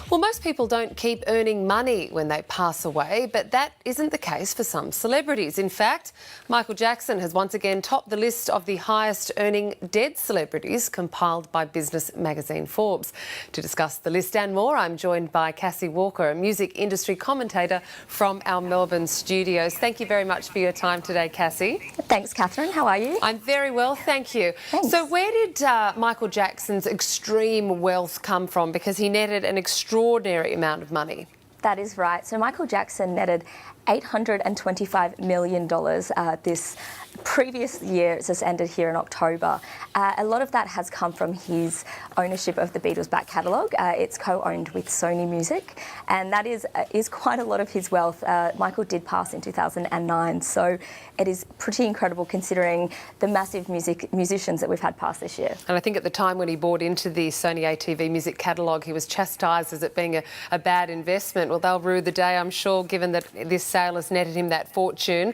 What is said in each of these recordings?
Well, most people don't keep earning money when they pass away, but that isn't the case for some celebrities. In fact, Michael Jackson has once again topped the list of the highest earning dead celebrities compiled by business magazine Forbes. To discuss the list and more, I'm joined by Cassie Walker, a music industry commentator from our Melbourne studios. Thank you very much for your time today, Cassie. Thanks, Catherine. How are you? I'm very well, thank you. Thanks. So where did Michael Jackson's extreme wealth come from? Because he netted an extraordinary amount of money. That is right. So Michael Jackson netted $825 million this previous year. It's just ended here in October. A lot of that has come from his ownership of the Beatles' back catalogue. It's co-owned with Sony Music, and that is quite a lot of his wealth. Michael did pass in 2009, so it is pretty incredible considering the massive musicians that we've had pass this year. And I think at the time when he bought into the Sony ATV music catalogue, he was chastised as it being a bad investment. Well, they'll rue the day, I'm sure, given that this sale has netted him that fortune.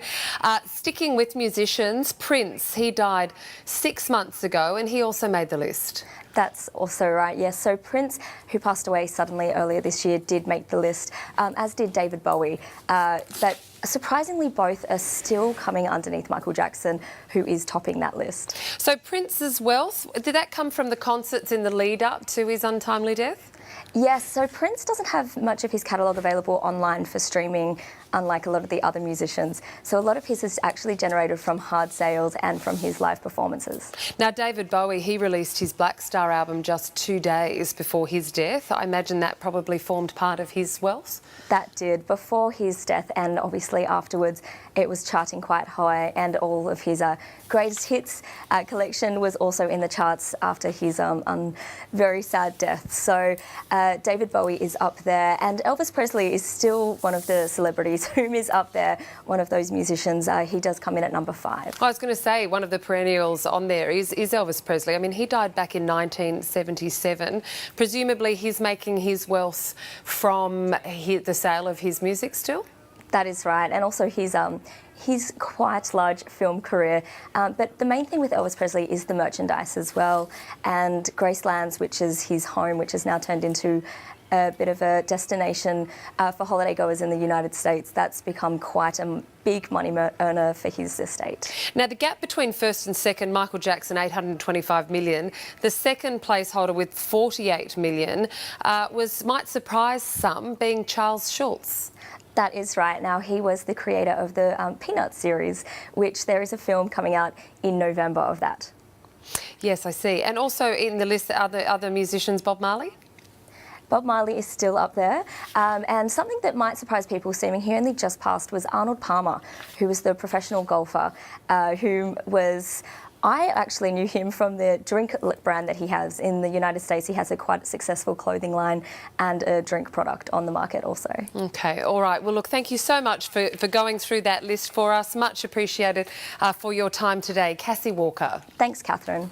Sticking with musicians, Prince, he died 6 months ago and he also made the list. That's also right, yes. So Prince, who passed away suddenly earlier this year, did make the list, as did David Bowie. But surprisingly, both are still coming underneath Michael Jackson, who is topping that list. So Prince's wealth, did that come from the concerts in the lead-up to his untimely death? Yes, so Prince doesn't have much of his catalogue available online for streaming, unlike a lot of the other musicians. So a lot of his is actually generated from hard sales and from his live performances. Now, David Bowie, he released his Black Star album just 2 days before his death. I imagine that probably formed part of his wealth? That did. Before his death and obviously afterwards, it was charting quite high, and all of his greatest hits collection was also in the charts after his very sad death. So David Bowie is up there, and Elvis Presley is still one of the celebrities whom is up there, one of those musicians. He does come in at number 5. I was going to say, one of the perennials on there is Elvis Presley. I mean, he died back in 1977. Presumably he's making his wealth from the sale of his music still? That is right, and also his quite large film career. But the main thing with Elvis Presley is the merchandise as well, and Graceland's, which is his home, which has now turned into a bit of a destination for holiday goers in the United States. That's become quite a big money earner for his estate. Now, the gap between first and second, Michael Jackson, $825 million, the second placeholder with $48 million, might surprise some, being Charles Schulz. That is right. Now, he was the creator of the Peanuts series, which there is a film coming out in November of that. Yes, I see. And also in the list, other musicians, Bob Marley? Bob Marley is still up there, and something that might surprise people, seeming he only just passed, was Arnold Palmer, who was the professional golfer, I actually knew him from the drink brand that he has in the United States. He has a quite successful clothing line and a drink product on the market also. Okay, all right. Well, look, thank you so much for going through that list for us. Much appreciated for your time today. Cassie Walker. Thanks, Catherine.